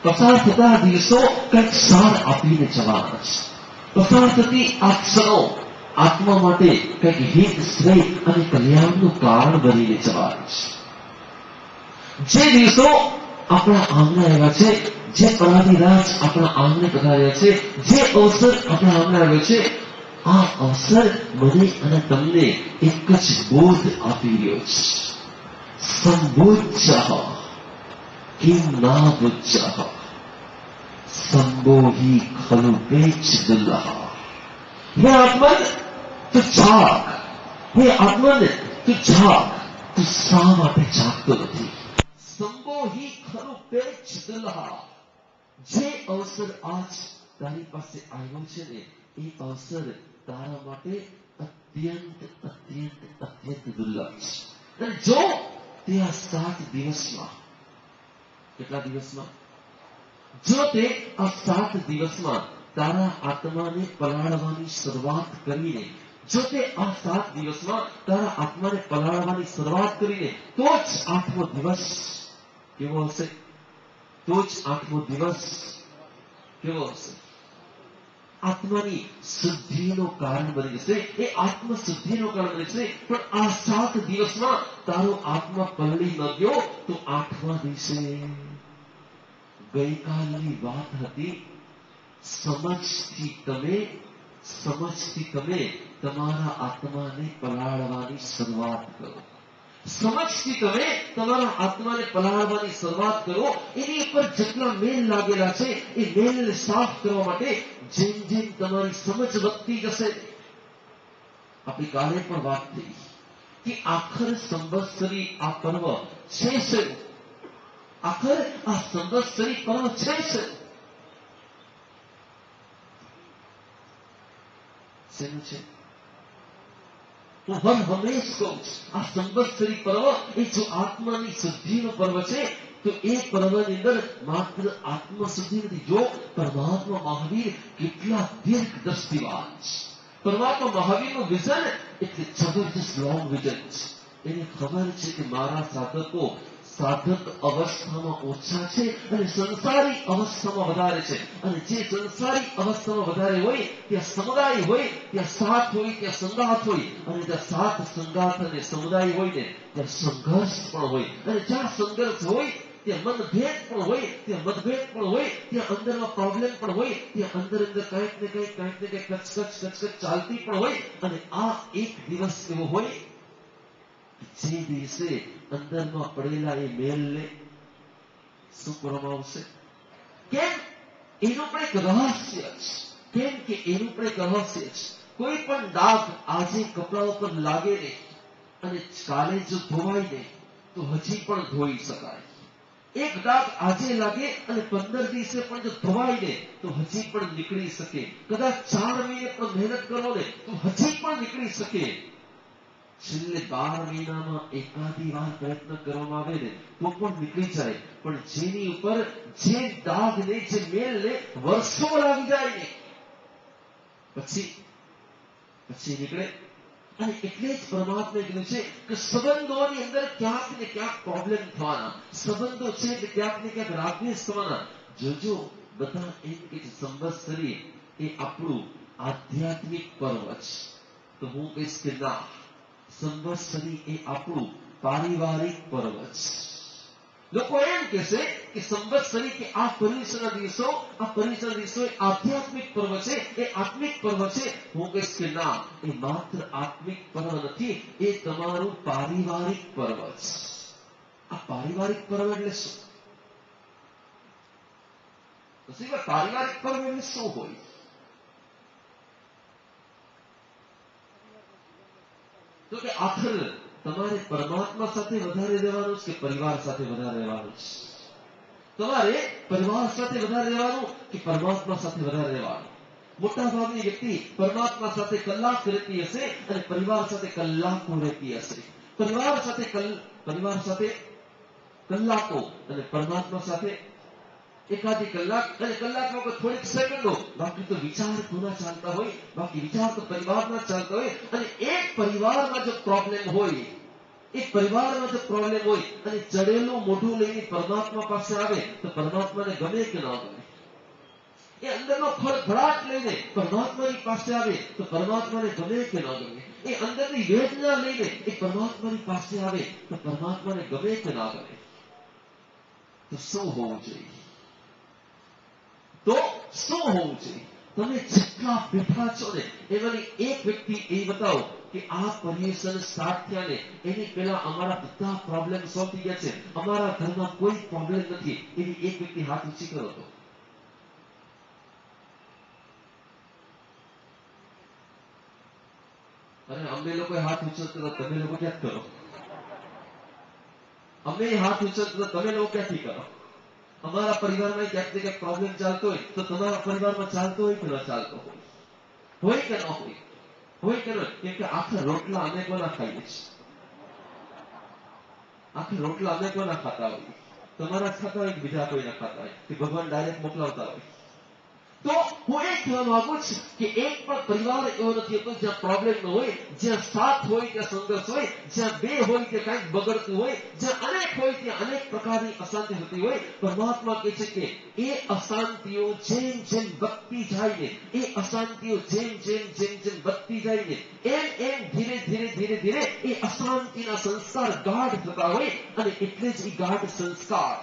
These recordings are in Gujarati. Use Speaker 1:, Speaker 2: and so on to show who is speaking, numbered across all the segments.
Speaker 1: પસાર થતા દિવસો કંઈક સાર આપીને જવાના છે. પસાર થતી આ ક્ષણો આત્મા માટે કંઈક હિત, શ્રેય અને કલ્યાણનું કારણ બનીને જવાના છે. જે દિવસો આપણા આંગણે આવ્યા છે, જે પરાધીરાજ આપણા આંગણે પધાર્યા છે, જે અવસર આપણા આંગણે આવ્યો છે, આ અવસર મને અને તમને એક જ બોધ આપી રહ્યો છે. સંબોધ્ય કિમ ના બુજ્ય સંબોહી ખલુ પેચદુલ્લહ. હે આત્મન તું જાગ, હે આત્મન તું જાગ, તું શા માટે જાગતો નથી? સંબોહી ખલુ પેચદુલ્લહ. જે અવસર આજ તારી પાસે આવ્યો છે ને, એ અવસર તારા માટે અત્યંત અત્યંત અત્યંત દુર્લભ છે. અને જો તે આ 7 દિવસમાં, કેટલા દિવસમાં? જો તે આ 7 દિવસમાં તારા આત્માને પલાળવાની શરૂઆત કરીને, જો તે આ 7 દિવસમાં તારા આત્માને પલાળવાની શરૂઆત કરીને, તો જ 8મો દિવસ કેવો હશે? તો જ 8મો દિવસ કેવો હશે? આત્માની શુદ્ધિનું કારણ બની જશે. એ આત્મ શુદ્ધિનું કારણ બની જશે. પણ આ 7 દિવસમાં તારો આત્મા પલળી ન ગયો તો 8મા દિવસે ગઈકાલની વાત હતી. સમજથી તમે તમારા આત્માને પલાળવાની શરૂઆત કરો. સમજથી તમે તમારા આત્માને પલાળવાની શરૂઆત કરો. એની ઉપર જેટલા મેલ લાગેલા છે, એ મેલને સાફ કરવા માટે જેમ જેમ તમારી સમજ વધતી જશે, આપણી કાલે પણ વાત થઈ કે આખર સંવત્સરી આ પર્વ છે શું? આખર આ સંવત્સરી પર્વ છે શું? શેનું છે? હું હર હંમેશ કહું છું, આ સંવત્સરી પર્વ એ જો આત્માની શુદ્ધિનું પર્વ છે, તો એ પર્વની અંદર માત્ર આત્મ શુદ્ધિ નથી. જો પરમાત્મા મહાવીર કેટલા દીર્ઘ દ્રષ્ટિવાન છે. પરમાત્મા મહાવીરનું વિઝન એટલે જબરજસ્ત લોંગ વિઝન છે. એને ખબર છે કે મારા સાધકો સાધક અવસ્થામાં ઓછા છે અને સંસારી અવસ્થામાં વધારે છે. અને જે સંસારી અવસ્થામાં વધારે હોય ત્યાં સમુદાય હોય, ત્યાં સાથ હોય, ત્યાં સંગાથ હોય. અને જ્યાં સાથ, સંગાથ અને સમુદાય હોય ને, ત્યાં સંઘર્ષ પણ હોય. અને જ્યાં સંઘર્ષ હોય ત્યાં મતભેદ પણ હોય, ત્યાં મતભેદ પણ હોય, ત્યાં અંદરમાં પ્રોબ્લેમ પણ હોય, ત્યાં અંદર કંઈક ને કંઈક કચકચ ચાલતી પણ હોય. અને આ એક દિવસ એવો હોય જે દિવસે અંદરમાં પડેલા એ મેલને શું કરવામાં આવશે? કેમ? એનું પણ એક રહસ્ય છે. કેમ કે એનું પણ એક રહસ્ય છે. કોઈ પણ દાગ આજે કપડા ઉપર લાગે ને અને કાલે જો ધોવાય ને તો હજી પણ ધોઈ શકાય. એક દાગ આજે લાગે અને 15 દિવસે પણ જો ધોવાય ને તો હજી પણ નીકળી શકે. કદાચ 4 મહિને પણ મહેનત કરો ને તો હજી પણ નીકળી શકે. છેલ્લે 12 મહિનામાં એકાદી વાર પ્રયત્ન કરવામાં આવે ને તો પણ નીકળી જાય. પણ જેની ઉપર જે દાગ ને જે મેલ ને વર્ષો લાગી જાય ને પછી નીકળે. અને એટલે જ પરમાત્માએ કીધું છે કે સંબંધોની અંદર ક્યાંક ને ક્યાંક પ્રોબ્લેમ થવાના. સંબંધો છે એટલે ક્યાંક ને ક્યાંક રાગદ્વેષ થવાના. જોજો બધા એમ કે સંવત્સરી એ આપણું આધ્યાત્મિક પર્વ છે. તો હું કહીશ કે ના, સંવત્સરી એ આપણું પારિવારિક પર્વ છે. લોકો એમ કહેશે કે સંવત્સરી કે આ પર્યુષણના દિવસો એ આધ્યાત્મિક પર્વ છે, એ આત્મિક પર્વ છે. હું કહીશ કે ના, એ માત્ર આત્મિક પર્વ નથી, એ તમારું પારિવારિક પર્વ છે. આ પારિવારિક પર્વ એટલે શું? પારિવારિક પર્વ એટલે શું હોય? તો કે આખર તમારે પરમાત્મા સાથે વધારે રહેવાનું છે કે પરિવાર સાથે વધારે રહેવાનું છે? તમારે પરિવાર સાથે વધારે રહેવાનું કે પરમાત્મા સાથે વધારે રહેવાનું? મોટાભાગની વ્યક્તિ પરમાત્મા સાથે કલાક રહેતી હશે અને પરિવાર સાથે કલાકો રહેતી હશે. પરિવાર સાથે કલાકો અને પરમાત્મા સાથે એકાદી કલાક અને કલાકમાં કોઈ થોડીક સેકન્ડો. બાકી તો વિચાર કોના ચાલતા હોય? બાકી વિચાર તો પરિવારના ચાલતા હોય. અને એક પરિવારમાં જો પ્રોબ્લેમ હોય અને ચડેલું મોઢું લઈને પરમાત્મા પાસે આવે તો પરમાત્માને ગમે કે ના ગમે? એ અંદરનો ખળભળાટ લઈને પરમાત્માની પાસે આવે તો પરમાત્માને ગમે કે ના ગમે? એ અંદરની વેદના લઈને એ પરમાત્માની પાસે આવે તો પરમાત્માને ગમે કે ના ગમે? તો શું હોવું જોઈએ? તમે જેટલા બેઠા છો ને એમાંની એક વ્યક્તિ એ બતાવો કે આ પર્યુષણ સ્ટાર્ટ થયા ને એની પહેલા અમારા બધા પ્રોબ્લેમ સોલ્વ થઈ ગયા છે, અમારા ઘરમાં કોઈ પ્રોબ્લેમ નથી, એવી એક વ્યક્તિ હાથ ઊંચી કરો તો. અને અમે લોકો હાથ ઊંચો કરો, તમે લોકો ક્યાં કરો? અમે હાથ ઊંચો કરો, તમે લોકો ક્યાંથી કરો? અમારા પરિવારમાં ક્યાંક ને ક્યાંક પ્રોબ્લેમ ચાલતો હોય તો તમારા પરિવારમાં ચાલતો હોય કે ન ચાલતો હોય? હોય કે ન હોય? હોય કે ન? કેમ કે આખા રોટલા અમે કોના ખાઈએ છીએ? આખા રોટલા અમે કોના ખાતા હોય? તમારા ખાતા હોય કે બીજા કોઈના ખાતા હોય? કે ભગવાન ડાયરેક્ટ મોકલાવતા હોય? તો હું એ કહેવા માંગુ છું કે એક પણ પરિવાર એવો નથી હોતો જ્યાં પ્રોબ્લેમ ન હોય. જ્યાં સાથ હોય ત્યાં સંઘર્ષ હોય, જ્યાં બે હોય ત્યાં કંઈક બગડતું હોય, જ્યાં અનેક હોય ત્યાં અનેક પ્રકારની અશાંતિ થતી હોય. પરમાત્મા કહે છે કે એ અશાંતિઓ જેમ જેમ વધતી જાય ને, એ અશાંતિઓ જેમ જેમ વધતી જાય ને એમ ધીરે એ અશાંતિના સંસ્કાર ગાઢ થતા હોય. અને એટલે જ એ ગાઢ સંસ્કાર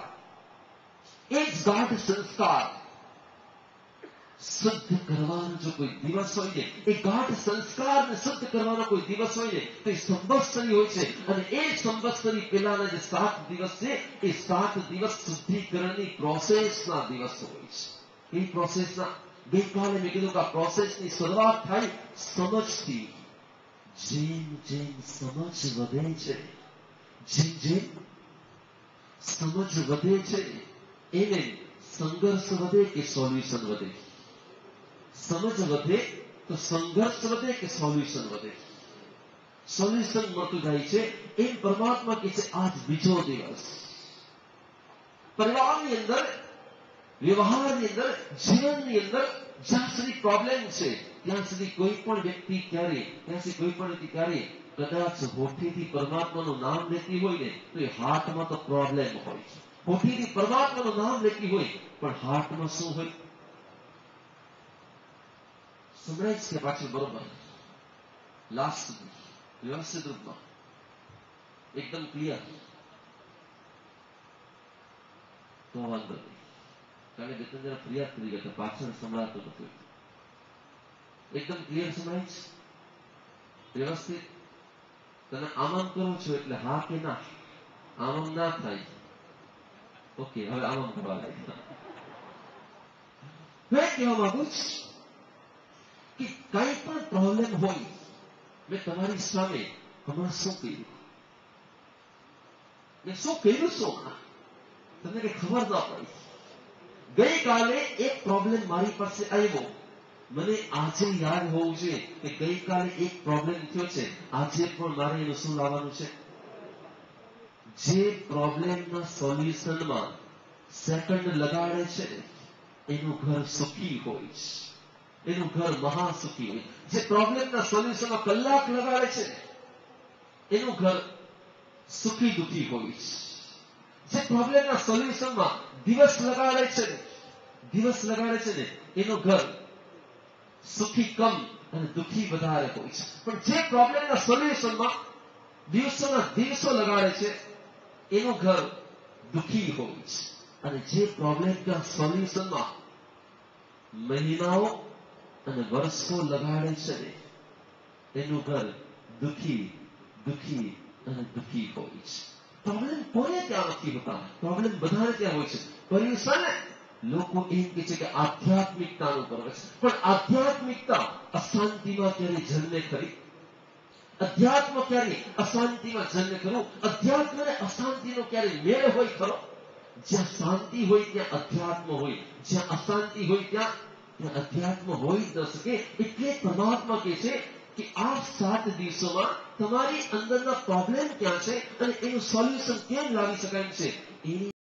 Speaker 1: શુદ્ધ કરવાનો જો કોઈ દિવસ હોય ને, એ ગાઢ સંસ્કારને શુદ્ધ કરવાનો કોઈ દિવસ હોય ને તો એ સંવત્સરી હોય છે. અને એ સંવત્સરી પહેલાના જે 7 દિવસ છે એ 7 દિવસ શુદ્ધિકરણની પ્રોસેસના દિવસ હોય છે. એ પ્રોસેસના ગઈકાલે મેં કીધું કે આ પ્રોસેસની શરૂઆત થાય સમજથી. જેમ સમજ વધે છે, જેમ સમજ વધે છે એને સંઘર્ષ વધે કે સોલ્યુશન વધે? સમજ વધે તો સંઘર્ષ વધે કે સોલ્યુશન વધે? સોલ્યુશન મળતું જાય છે. એમ પરમાત્મા કહે છે આજ બીજો દિવસ. પરિવારની અંદર, વ્યવહારની અંદર, જીવનની અંદર જ્યાં સુધી પ્રોબ્લેમ છે ત્યાં સુધી કોઈ પણ વ્યક્તિ ક્યારે કદાચ હોઠેથી પરમાત્માનું નામ લેતી હોય ને તો એ હાર્ટમાં તો પ્રોબ્લેમ હોય છે. હોઠેથી પરમાત્માનું નામ લેતી હોય પણ હાર્ટમાં શું હોય? સમજાય છે પાછળ બરોબર? લાસ્ટ સુધી વ્યવસ્થિત રૂપમાં એકદમ ક્લિયર તો વાંધો નહીં. કારણ કે બે જરા ફરિયાદ કરી ગયા પાછળ સંભળાતો નથી. એકદમ ક્લિયર સંભળાય છે? વ્યવસ્થિત તમે આમ કરો છો એટલે હા કે ના? આમ ના થાય. ઓકે, હવે આમ કરવા લાગ્યા. મેં કહેવા માંગુ છું કે કઈ પણ પ્રોબ્લેમ હોય, મેં તમારી સામે હમણાં શું કર્યું, મેં શું કર્યું, શું તમને કઈ ખબર ના પડી. ગઈકાલે એક પ્રોબ્લેમ મારી પાસે આવ્યો, મને આજે યાદ હોવું જોઈએ કે ગઈકાલે એક પ્રોબ્લેમ થયો છે, આજે પણ મારે એનું શું લાવવાનું છે? જે પ્રોબ્લેમના સોલ્યુશનમાં સેકન્ડ લગાડે છે એનું ઘર સુખી હોય છે, એનું ઘર મહાસુખી હોય. જે પ્રોબ્લેમના સોલ્યુશનમાં કલાક લગાડે છે એનું ઘર સુખી દુખી હોય છે. જે પ્રોબ્લેમના સોલ્યુશનમાં દિવસ લગાડે છે ને એનું ઘર સુખી કમ અને દુખી વધારે હોય છે. પણ જે પ્રોબ્લેમના સોલ્યુશનમાં દિવસોના દિવસો લગાડે છે એનું ઘર દુખી હોય છે. અને જે પ્રોબ્લેમના સોલ્યુશનમાં મહિનાઓ અને વર્ષો લગાડે છે ને એનું ઘર દુખી દુખી અને દુખી હોય છે. પ્રોબ્લેમ કોને ત્યાં નથી હોતા? પ્રોબ્લેમ બધાને ત્યાં હોય છે. પર્યુષણ લોકો એમ કે છે કે આધ્યાત્મિકતાનું પર્વ છે, પણ આધ્યાત્મિકતા અશાંતિમાં ક્યારે જન્મે ખરી? અધ્યાત્મ ક્યારે અશાંતિમાં જન્મે ખરું? અધ્યાત્મને અશાંતિનો ક્યારે મેળ હોય ખરો? જ્યાં શાંતિ હોય ત્યાં અધ્યાત્મ હોય, જ્યાં અશાંતિ હોય ત્યાં અધ્યાત્મ હોય જ ન શકે. એટલે પરમાત્મા કહે છે કે આ 7 દિવસોમાં તમારી અંદરના પ્રોબ્લેમ ક્યાં છે અને એનું સોલ્યુશન કેમ લાવી શકાય છે એની